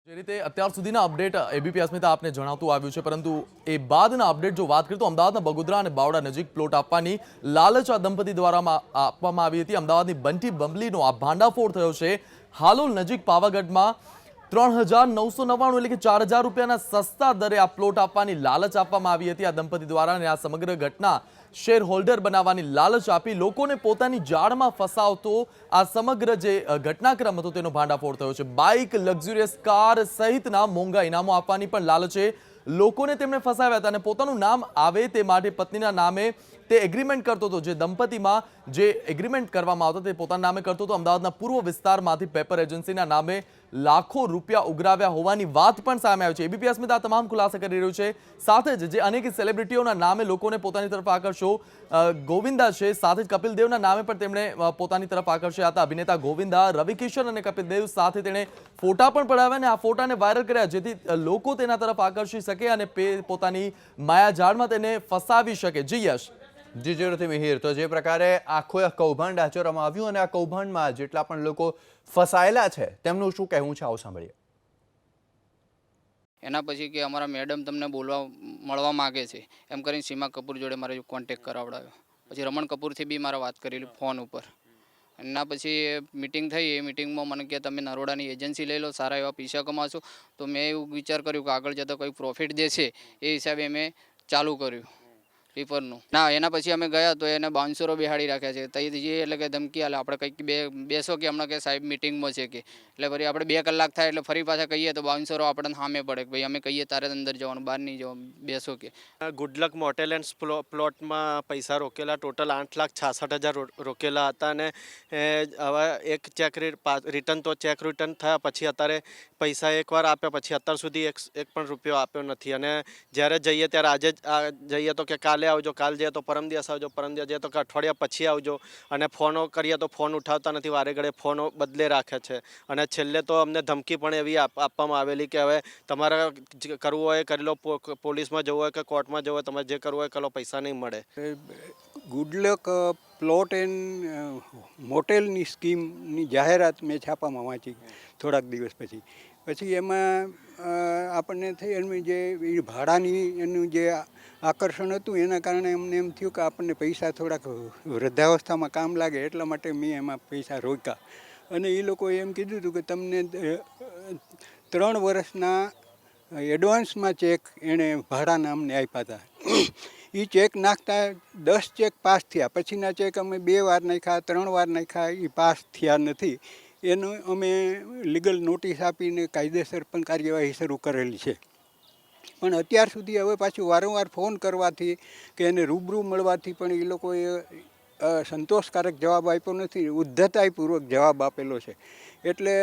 જે રીતે અત્યાર સુધીના અપડેટ એબીપી અસ્મિતા આપને જણાવતું આવ્યું છે, પરંતુ એ બાદના અપડેટ જો વાત કરીએ તો અમદાવાદના બગોદરા અને બાવડા નજીક પ્લોટ આપવાની લાલચ આ દંપતી દ્વારા આપવામાં આવી હતી। અમદાવાદની બંટી બંબલીનો આ ભાંડાફોડ થયો છે। હાલોલ નજીક પાવાગઢમાં 3,999 એટલે કે 4,000 રૂપિયાના સસ્તા દરે આ પ્લોટ આપવાની લાલચ આપવામાં આવી હતી આ દંપતી દ્વારા, અને આ સમગ્ર ઘટના શેર હોલ્ડર બનાવવાની લાલચ આપી લોકોને પોતાની જાળમાં ફસાવતો આ સમગ્ર જે ઘટનાક્રમ હતો તેનો ભાંડાફોડ થયો છે। બાઇક, લક્ઝુરિયસ કાર સહિતના મોંઘા ઇનામો આપવાની પણ લાલચે લોકોને તેમણે ફસાવ્યા હતા, અને પોતાનું નામ આવે તે માટે પત્નીના નામે તે એગ્રીમેન્ટ કરતો હતો। જે દંપતીમાં જે એગ્રીમેન્ટ કરવામાં આવતો તે પોતાના નામે કરતો હતો। અમદાવાદના પૂર્વ વિસ્તારમાંથી પેપર એજન્સીના નામે લાખો રૂપિયા ઉઘરાવ્યા હોવાની વાત પણ સામે આવી છે। એબીપી અસ્મિતા તમામ ખુલાસા કરી રહ્યું છે। સાથે જ જે અનેક સેલિબ્રિટીઓના નામે લોકોને પોતાની તરફ આકર્ષો, ગોવિંદા છે, સાથે જ કપિલ દેવના નામે પણ તેમણે પોતાની તરફ આકર્ષ્યા હતા। અભિનેતા ગોવિંદા, રવિ કિશન અને કપિલ દેવ સાથે તેણે ફોટા પણ પડાવ્યા અને આ ફોટાને વાયરલ કર્યા, જેથી લોકો તેના તરફ આકર્ષી શકે અને પોતાની માયાજાળમાં તેને ફસાવી શકે। જી યશ। જી જરૂરથી મિહિર, તો જે પ્રકારે આખું કૌભાંડ આચરવામાં આવ્યું અને આ કૌભાંડમાં જેટલા પણ લોકો ફસાયેલા છે તેમનું શું કહેવું છે, આવું સાંભળીએ। એના પછી કે અમારા મેડમ તમને મળવા માગે છે એમ કરીને સીમા કપૂર જોડે મારે કોન્ટેક્ટ કરાવડાવ્યો। પછી રમણ કપૂરથી બી મારે વાત કરેલી ફોન ઉપર। એના પછી મિટિંગ થઈ। એ મિટિંગમાં મને કે તમે નરોડાની એજન્સી લઈ લો, સારા એવા પૈસા કમાશો। તો મેં એવું વિચાર કર્યું કે આગળ જતાં કોઈ પ્રોફિટ દેશે એ હિસાબે મેં ચાલુ કર્યું પેપરનું। ના, એના પછી અમે ગયા તો એને બાઉન્સરો બેહાડી રાખ્યા છે। તઈ એટલે કે ધમકી આલે, આપણે કંઈક બેસો કે હમણાં કે સાહેબ મિટિંગમાં છે કે, એટલે ફરી આપણે 2 કલાક થાય એટલે ફરી પાછા કહીએ તો બાઉન્સરો આપણને સામે પડે કે ભાઈ અમે કહીએ તારે અંદર જવાનું, બહાર નહીં જવાનું, બેસો કે। ગુડલક મોટેલ એન્ડ પ્લોટમાં પૈસા રોકેલા, ટોટલ 8,66,000 રોકેલા હતા, અને હવે એક ચેક રિટર્ન તો ચેક રિટર્ન થયા પછી અત્યારે પૈસા એકવાર આપ્યા પછી અત્યાર સુધી એક પણ રૂપિયો આપ્યો નથી। અને જ્યારે જઈએ ત્યારે આજે જઈએ તો કે કાલે આવજો, કાલે જઈએ તો પરમ દિવસ આવજો, પરમ દિવસ જઈએ તો કે અઠવાડિયા પછી આવજો, અને ફોનો કરીએ તો ફોન ઉઠાવતા નથી, વારે ઘડે ફોનો બદલે રાખે છે। અને છેલ્લે તો અમને ધમકી પણ એવી આપવામાં આવેલી કે હવે તમારે કરવું હોય કરી લો, પોલીસમાં જવું હોય કે કોર્ટમાં જવું હોય, તમારે જે કરવું હોય કરો, પૈસા નહીં મળે। ગુડલક પ્લોટ એન્ડ મોટેલની સ્કીમની જાહેરાત મેં છાપામાં વાંચી થોડાક દિવસ પછી એમાં આપણને થઈ એનું જે ભાડાની એનું જે આકર્ષણ હતું એના કારણે અમને એમ થયું કે આપણને પૈસા થોડાક વૃદ્ધાવસ્થામાં કામ લાગે, એટલા માટે મેં એમાં પૈસા રોક્યા। અને એ લોકોએ એમ કીધું હતું કે તમને 3 વર્ષના એડવાન્સમાં ચેક એણે ભાડાના અમને આપ્યા હતા। એ ચેક નાખતા 10 ચેક પાસ થયા, પછીના ચેક અમે 2 વાર નાખ્યા, 3 વાર નાખ્યા, એ પાસ થયા નથી। એનું અમે લીગલ નોટિસ આપીને કાયદેસર પણ કાર્યવાહી શરૂ કરેલી છે। પણ અત્યાર સુધી હવે પાછું વારંવાર ફોન કરવાથી કે એને રૂબરૂ મળવાથી પણ એ લોકોએ સંતોષકારક જવાબ આપ્યો નથી, ઉદ્ધતાઈપૂર્વક જવાબ આપેલો છે। એટલે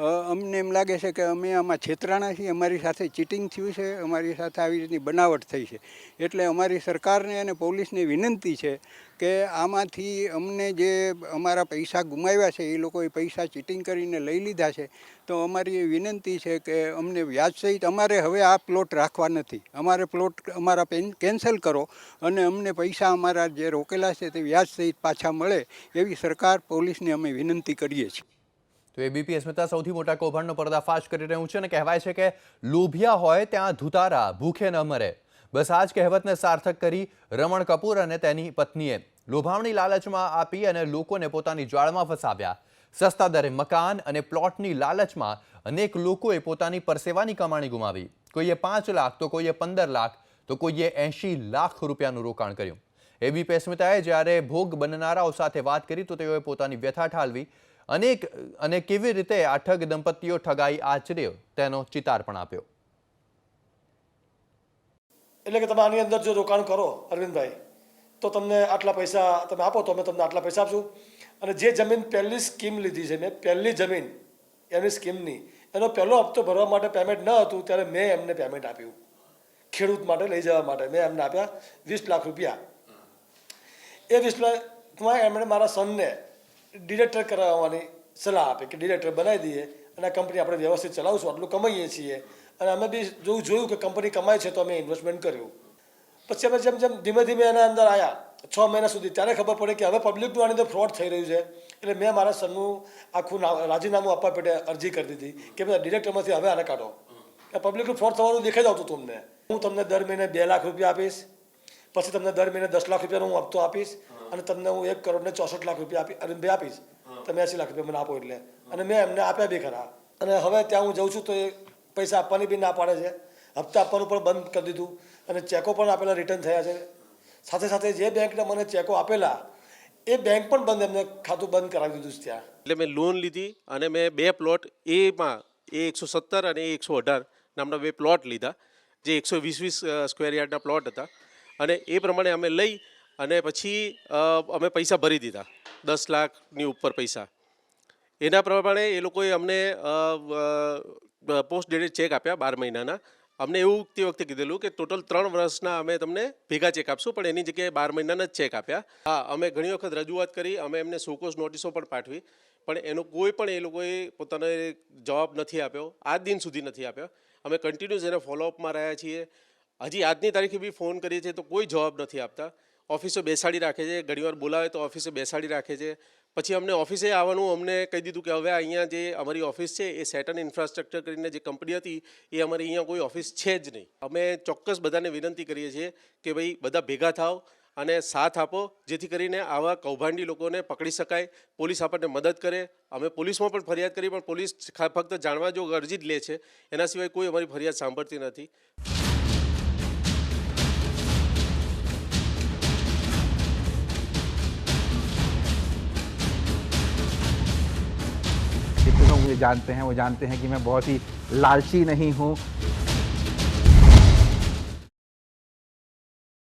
અમને એમ લાગે છે કે અમે આમાં છેતરાણા છીએ, અમારી સાથે ચીટિંગ થયું છે, અમારી સાથે આવી રીતની બનાવટ થઈ છે। એટલે અમારી સરકારને અને પોલીસને વિનંતી છે કે આમાંથી અમને જે અમારા પૈસા ગુમાવ્યા છે, એ લોકોએ પૈસા ચીટિંગ કરીને લઈ લીધા છે, તો અમારી વિનંતી છે કે અમને વ્યાજ સહિત અમારે હવે આ પ્લોટ રાખવા નથી, અમારે પ્લોટ અમારા કેન્સલ કરો અને અમને પૈસા અમારા જે રોકેલા છે તે વ્યાજ સહિત પાછા મળે, એવી સરકાર પોલીસને અમે વિનંતી કરીએ છીએ। તો એબીપી અસ્મિતા સૌથી મોટા કૌભાંડનો પર્દાફાશ કરી રહ્યું છે અને કહેવાય છે કે લોભિયા હોય ત્યાં ધુતારા ભૂખે ન મરે। બસ આ જ કહેવતને સાર્થક કરી રમણ કપૂર અને તેની પત્નીએ લોભામણી લાલચમાં આપી અને લોકોને પોતાની જાળમાં ફસાવ્યા। સસ્તા દરે મકાન અને પ્લોટની લાલચમાં અનેક લોકોએ પોતાની પરસેવાની કમાણી ગુમાવી। કોઈએ 5 લાખ તો કોઈએ 15 લાખ તો કોઈએ 80 લાખ રૂપિયાનું રોકાણ કર્યું। એબીપી અસ્મિતાએ જ્યારે ભોગ બનનારાઓ સાથે વાત કરી તો તેઓએ પોતાની વ્યથા ઠાલવી, અને કેવી રીતે આ ઠગ દંપતીઓ ઠગાઈ આચર્યો તેનો ચિતાર પણ આપ્યો। એટલે કે તમે આની અંદર જો રોકાણ કરો અરવિંદભાઈ, તો તમને આટલા પૈસા તમે આપો તો અમે તમને આટલા પૈસા આપશું। અને જે જમીન પહેલી સ્કીમ લીધી છે મેં, પહેલી જમીન એની સ્કીમની, એનો પહેલો હપ્તો ભરવા માટે પેમેન્ટ ન હતું ત્યારે મેં એમને પેમેન્ટ આપ્યું, ખેડૂત માટે લઈ જવા માટે મેં એમને આપ્યા 20 લાખ રૂપિયા। એ 20 લાખમાં એમણે મારા સનને ડિરેક્ટર કરાવવાની સલાહ આપી કે ડિરેક્ટર બનાવી દઈએ અને આ કંપની આપણે વ્યવસ્થિત ચલાવશું, આટલું કમાઈએ છીએ। અને અમે બી જોયું કે કંપની કમાય છે તો અમે ઇન્વેસ્ટમેન્ટ કર્યું। પછી અમે જેમ જેમ ધીમે ધીમે એના અંદર આવ્યા 6 મહિના સુધી, ત્યારે ખબર પડી કે હવે પબ્લિકનું આની અંદર ફ્રોડ થઈ રહ્યું છે. એટલે મેં મારા સનનું આખું રાજીનામું આપવા માટે અરજી કરી દીધી કે ભાઈ ડિરેક્ટરમાંથી હવે આને કાઢો. પબ્લિકનું ફ્રોડ થવાનું દેખાઈ જ આવતું હતું અમને. હું તમને દર મહિને 2 લાખ રૂપિયા આપીશ, પછી તમને દર મહિને 10 લાખ રૂપિયાનો હું હપ્તો આપીશ, અને તમને હું 1 કરોડ ને 64 લાખ રૂપિયા અરવિંદભાઈ આપીશ. તમે 80 લાખ રૂપિયા મને આપો એટલે. અને મેં એમને આપ્યા બી ખરા. અને હવે ત્યાં હું જઉં છું તો એ પૈસા આપવાની બી ના પાડે છે, હપ્તા આપવાનું પણ બંધ કરી દીધું, અને ચેકો પણ આપેલા રિટર્ન થયા છે. સાથે સાથે જે બેંકને મને ચેકો આપેલા એ બેંક પણ બંધ, એમને ખાતું બંધ કરાવી દીધું છે ત્યાં. એટલે મેં લોન લીધી અને મેં 2 પ્લોટ એમાં A117 અને A118 નામના 2 પ્લોટ લીધા, જે 120 સ્ક્વેર યાર્ડના પ્લોટ હતા. અને એ પ્રમાણે અમે લઈ અને પછી અમે પૈસા ભરી દીધા, 10 લાખની ઉપર પૈસા. એના પ્રમાણે એ લોકોએ અમને પોસ્ટ ડેટેડ ચેક આપ્યા 12 મહિનાના. અમને એવું તે વખતે કીધેલું કે ટોટલ 3 વર્ષના અમે તમને ભેગા ચેક આપશું, પણ એની જગ્યાએ 12 મહિનાના જ ચેક આપ્યા. હા, અમે ઘણી વખત રજૂઆત કરી, અમે એમને સોકોઝ નોટિસો પણ પાઠવી, પણ એનો કોઈ પણ એ લોકોએ પોતાનો જવાબ નથી આપ્યો, આજ દિન સુધી નથી આપ્યો. અમે કન્ટિન્યુઅસ એને ફોલોઅપમાં રહ્યા છીએ. હજી આજની તારીખે બી ફોન કરીએ છીએ તો કોઈ જવાબ નથી આપતા. ઓફિસે બેસાડી રાખે છે, ઘણીવાર બોલાવે તો ઓફિસે બેસાડી રાખે છે. પછી અમને ઓફિસે આવવાનું અમને કહી દીધું કે હવે અહીંયા જે અમારી ઓફિસ છે એ સેટન ઇન્ફ્રાસ્ટ્રક્ચર કરીને જે કંપની હતી એ અમારી અહીંયા કોઈ ઓફિસ છે જ નહીં. અમે ચોક્કસ બધાને વિનંતી કરીએ છીએ કે ભાઈ બધા ભેગા થાવ અને સાથ આપો, જેથી કરીને આવા કૌભાંડી લોકોને પકડી શકાય, પોલીસ આપણને મદદ કરે. અમે પોલીસમાં પણ ફરિયાદ કરી, પણ પોલીસ ફક્ત જાણવા જો અરજી જ લે છે, એના સિવાય કોઈ અમારી ફરિયાદ સાંભળતી નથી. जितने लोग मुझे जानते हैं वो जानते हैं कि मैं बहुत ही लालची नहीं हूँ.